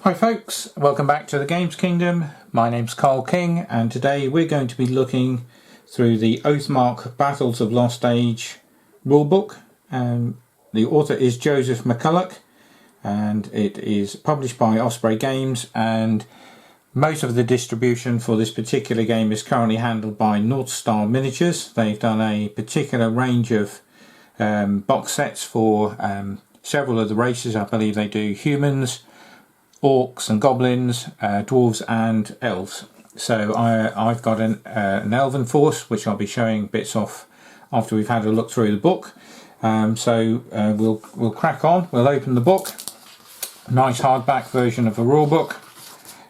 Hi folks, welcome back to the Games Kingdom. My name's Carl King and today we're going to be looking through the Oathmark Battles of Lost Age rulebook. The author is Joseph McCulloch and it is published by Osprey Games, and most of the distribution for this particular game is currently handled by North Star Miniatures. They've done a particular range of box sets for several of the races. I believe they do humans, orcs and goblins, dwarves and elves. So I've got an elven force which I'll be showing bits off after we've had a look through the book. We'll crack on. We'll open the book. Nice hardback version of a rule book,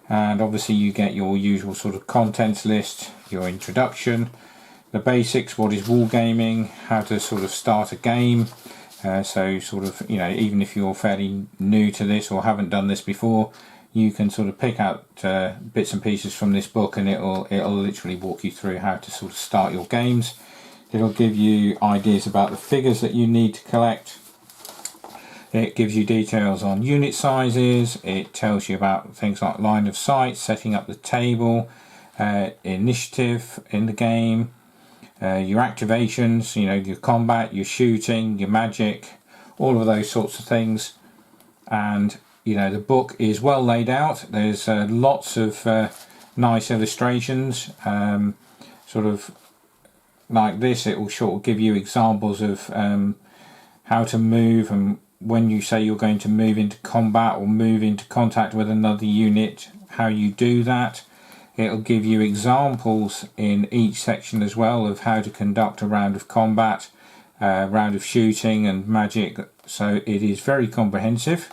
and obviously you get your usual sort of contents list, your introduction, the basics, what is wargaming, how to sort of start a game. So sort of, you know, even if you're fairly new to this or haven't done this before, you can sort of pick out bits and pieces from this book and it'll literally walk you through how to sort of start your games. It'll give you ideas about the figures that you need to collect. It gives you details on unit sizes. It tells you about things like line of sight, setting up the table, initiative in the game, your activations, you know, your combat, your shooting, your magic, all of those sorts of things. And you know, the book is well laid out. There's lots of nice illustrations, sort of like this. It will sort of give you examples of how to move, and when you say you're going to move into combat or move into contact with another unit, how you do that. It'll give you examples in each section as well of how to conduct a round of combat, round of shooting and magic. So it is very comprehensive.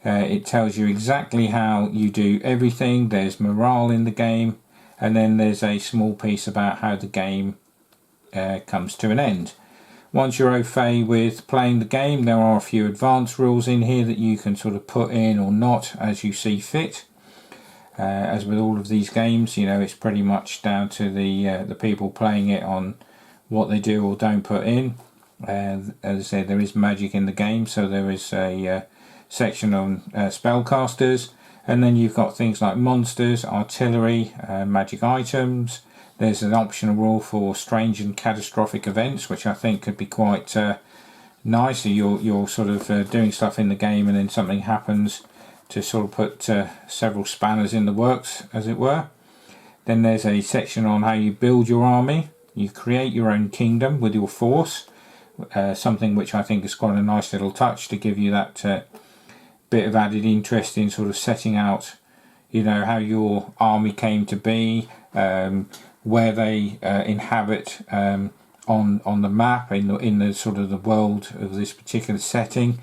It tells you exactly how you do everything. There's morale in the game, and then there's a small piece about how the game comes to an end. Once you're au fait with playing the game, there are a few advanced rules in here that you can sort of put in or not as you see fit. As with all of these games, you know, it's pretty much down to the people playing it on what they do or don't put in. As I said, there is magic in the game, so there is a section on spellcasters, and then you've got things like monsters, artillery, magic items. There's an optional rule for strange and catastrophic events, which I think could be quite nice. So you're sort of doing stuff in the game and then something happens to sort of put several spanners in the works, as it were. Then there's a section on how you build your army. You create your own kingdom with your force, something which I think is quite a nice little touch to give you that bit of added interest in sort of setting out, you know, how your army came to be, where they inhabit on the map, in the sort of the world of this particular setting.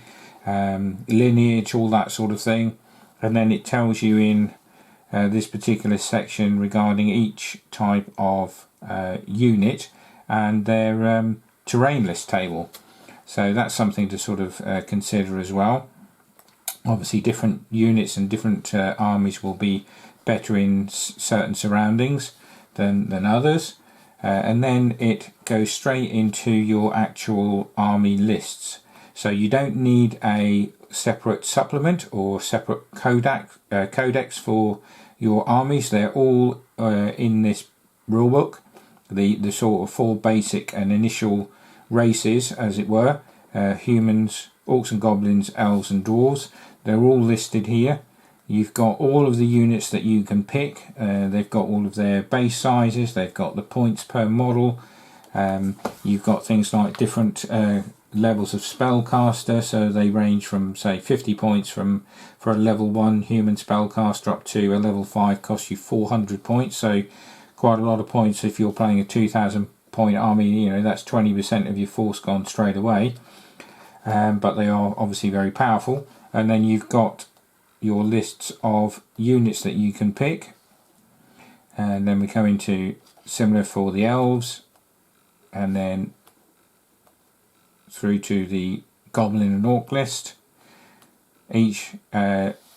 Lineage, all that sort of thing. And then it tells you in this particular section regarding each type of unit and their terrain list table. So that's something to sort of consider as well. Obviously different units and different armies will be better in certain surroundings than others. And then it goes straight into your actual army lists. So you don't need a separate supplement or separate codex for your armies. They're all in this rulebook. The sort of four basic and initial races, as it were: humans, orcs and goblins, elves and dwarves. They're all listed here. You've got all of the units that you can pick. They've got all of their base sizes. They've got the points per model. You've got things like different levels of spellcaster, so they range from say 50 points for a level 1 human spellcaster up to a level 5 costs you 400 points, so quite a lot of points. If you're playing a 2,000 point army, you know, that's 20% of your force gone straight away. But they are obviously very powerful. And then you've got your lists of units that you can pick, and then we come into similar for the elves, and then through to the goblin and orc list. Each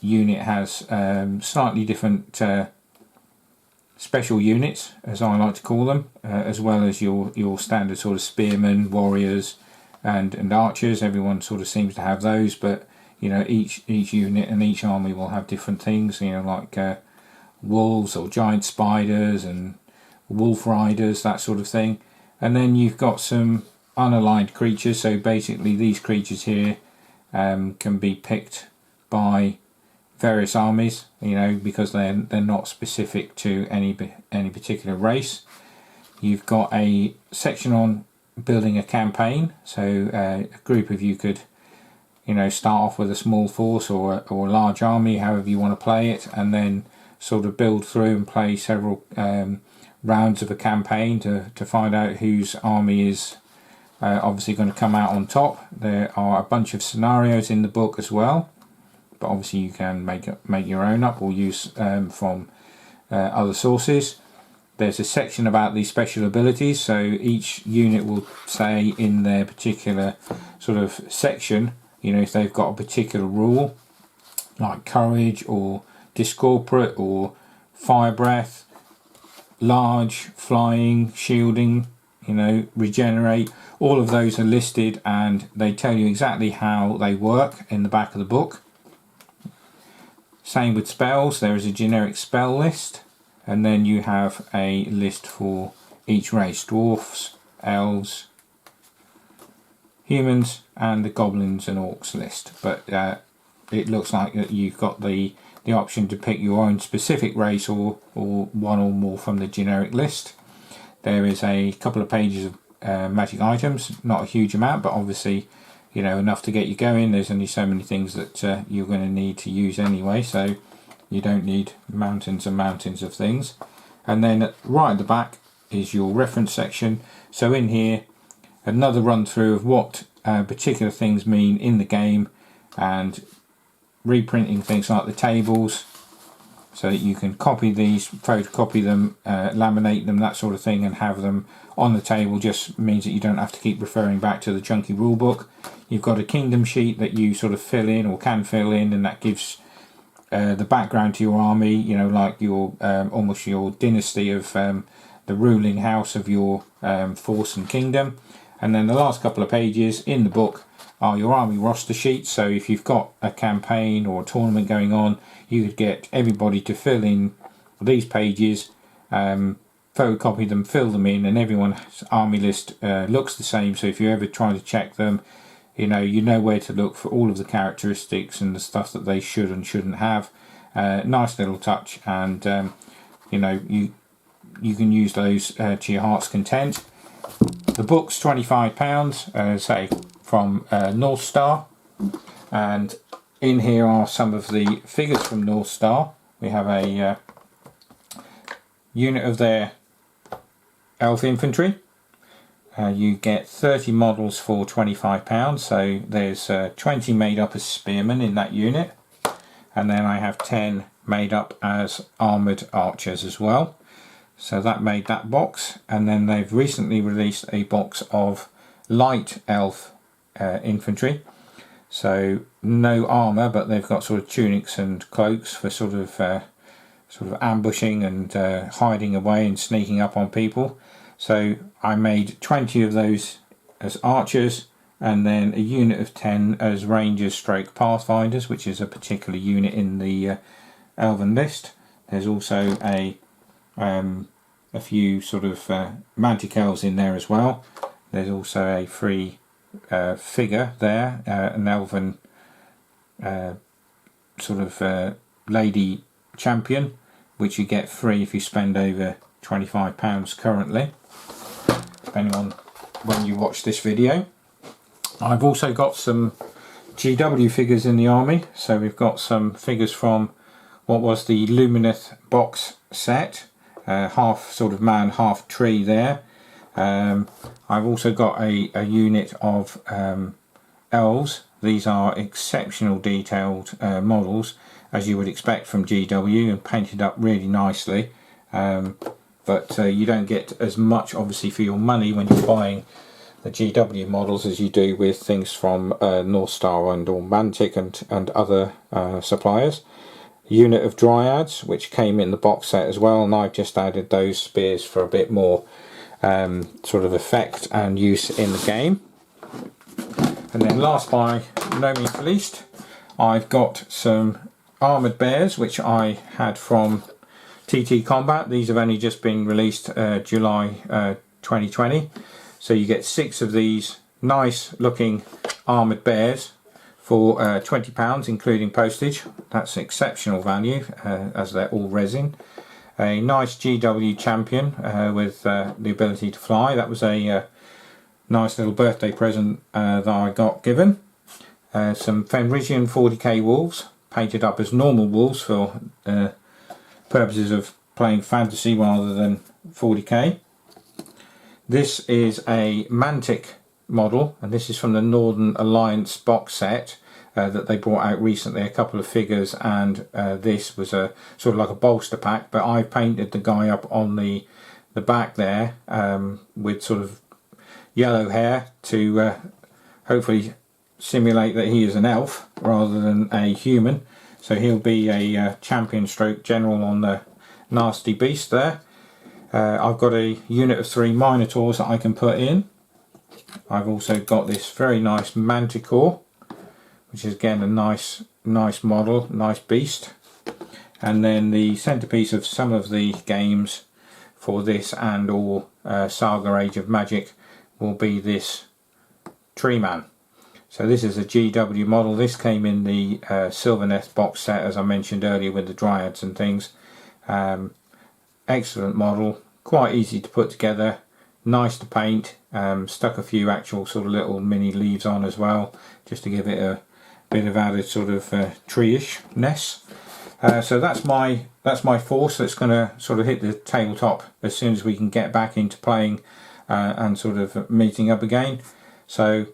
unit has slightly different special units, as I like to call them, as well as your standard sort of spearmen, warriors and archers. Everyone sort of seems to have those, but you know, each unit and each army will have different things, you know, like wolves or giant spiders and wolf riders, that sort of thing. And then you've got some unaligned creatures, so basically these creatures here can be picked by various armies, you know, because they're not specific to any particular race. You've got a section on building a campaign, so a group of you could, you know, start off with a small force or a large army, however you want to play it, and then sort of build through and play several rounds of a campaign to find out whose army is obviously going to come out on top. There are a bunch of scenarios in the book as well, but obviously you can make your own up or use from other sources. There's a section about these special abilities, so each unit will say in their particular sort of section, you know, if they've got a particular rule like courage or discorporate or fire breath, large, flying, shielding, you know, regenerate, all of those are listed and they tell you exactly how they work in the back of the book. Same with spells, there is a generic spell list, and then you have a list for each race: dwarfs, elves, humans, and the goblins and orcs list. But it looks like that you've got the option to pick your own specific race or one or more from the generic list. There is a couple of pages of magic items, not a huge amount, but obviously, you know, enough to get you going. There's only so many things that you're going to need to use anyway, so you don't need mountains and mountains of things. And then right at the back is your reference section. So in here, another run through of what particular things mean in the game, and reprinting things like the tables, so that you can copy these, photocopy them, laminate them, that sort of thing, and have them on the table. Just means that you don't have to keep referring back to the chunky rule book. You've got a kingdom sheet that you sort of fill in or can fill in, and that gives the background to your army, you know, like your almost your dynasty of the ruling house of your force and kingdom. And then the last couple of pages in the book are your army roster sheets. So if you've got a campaign or a tournament going on, you could get everybody to fill in these pages, photocopy them, fill them in, and everyone's army list looks the same. So if you ever try to check them, you know where to look for all of the characteristics and the stuff that they should and shouldn't have. Nice little touch, and you know, you can use those to your heart's content. The book's £25, say from North Star, and in here are some of the figures from North Star. We have a unit of their elf infantry. You get 30 models for £25, so there's 20 made up as spearmen in that unit, and then I have 10 made up as armoured archers as well. So that made that box, and then they've recently released a box of light elf infantry. So no armour, but they've got sort of tunics and cloaks for sort of ambushing and hiding away and sneaking up on people. So I made 20 of those as archers, and then a unit of 10 as rangers stroke pathfinders, which is a particular unit in the elven list. There's also a few sort of mantic elves in there as well. There's also a free figure there, an elven sort of lady champion, which you get free if you spend over £25 currently, depending on when you watch this video. I've also got some GW figures in the army, so we've got some figures from what was the Lumineth box set, half sort of man, half tree there. I've also got a unit of elves. These are exceptional detailed models, as you would expect from GW, and painted up really nicely. But you don't get as much obviously for your money when you're buying the GW models as you do with things from North Star and or Mantic and other suppliers. Unit of dryads, which came in the box set as well, and I've just added those spears for a bit more sort of effect and use in the game. And then last by no means least, I've got some armoured bears which I had from TT Combat. These have only just been released July 2020. So you get 6 of these nice looking armoured bears for £20 including postage. That's exceptional value as they're all resin. A nice GW champion with the ability to fly. That was a nice little birthday present that I got given. Some Fenrisian 40k wolves, painted up as normal wolves for purposes of playing fantasy rather than 40k. This is a Mantic model, and this is from the Northern Alliance box set that they brought out recently. A couple of figures, and this was a sort of like a bolster pack, but I painted the guy up on the back there with sort of yellow hair to hopefully simulate that he is an elf rather than a human. So he'll be a champion stroke general on the nasty beast there. I've got a unit of 3 Minotaurs that I can put in. I've also got this very nice Manticore, which is again a nice model, nice beast. And then the centerpiece of some of the games for this and or Saga Age of Magic will be this Tree Man. So this is a GW model. This came in the Sylvaneth box set, as I mentioned earlier, with the Dryads and things. Excellent model, quite easy to put together, nice to paint. Stuck a few actual sort of little mini leaves on as well, just to give it a bit of added sort of tree-ishness. So that's my force that's going to sort of hit the tabletop as soon as we can get back into playing and sort of meeting up again. So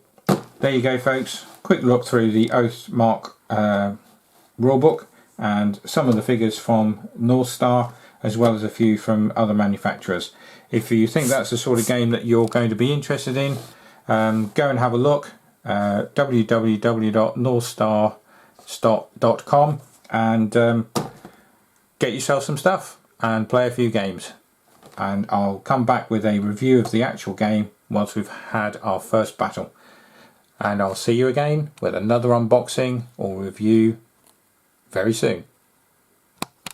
there you go, folks. Quick look through the Oathmark rulebook and some of the figures from North Star, as well as a few from other manufacturers. If you think that's the sort of game that you're going to be interested in, go and have a look. www.northstarstock.com and get yourself some stuff and play a few games. And I'll come back with a review of the actual game once we've had our first battle. And I'll see you again with another unboxing or review very soon.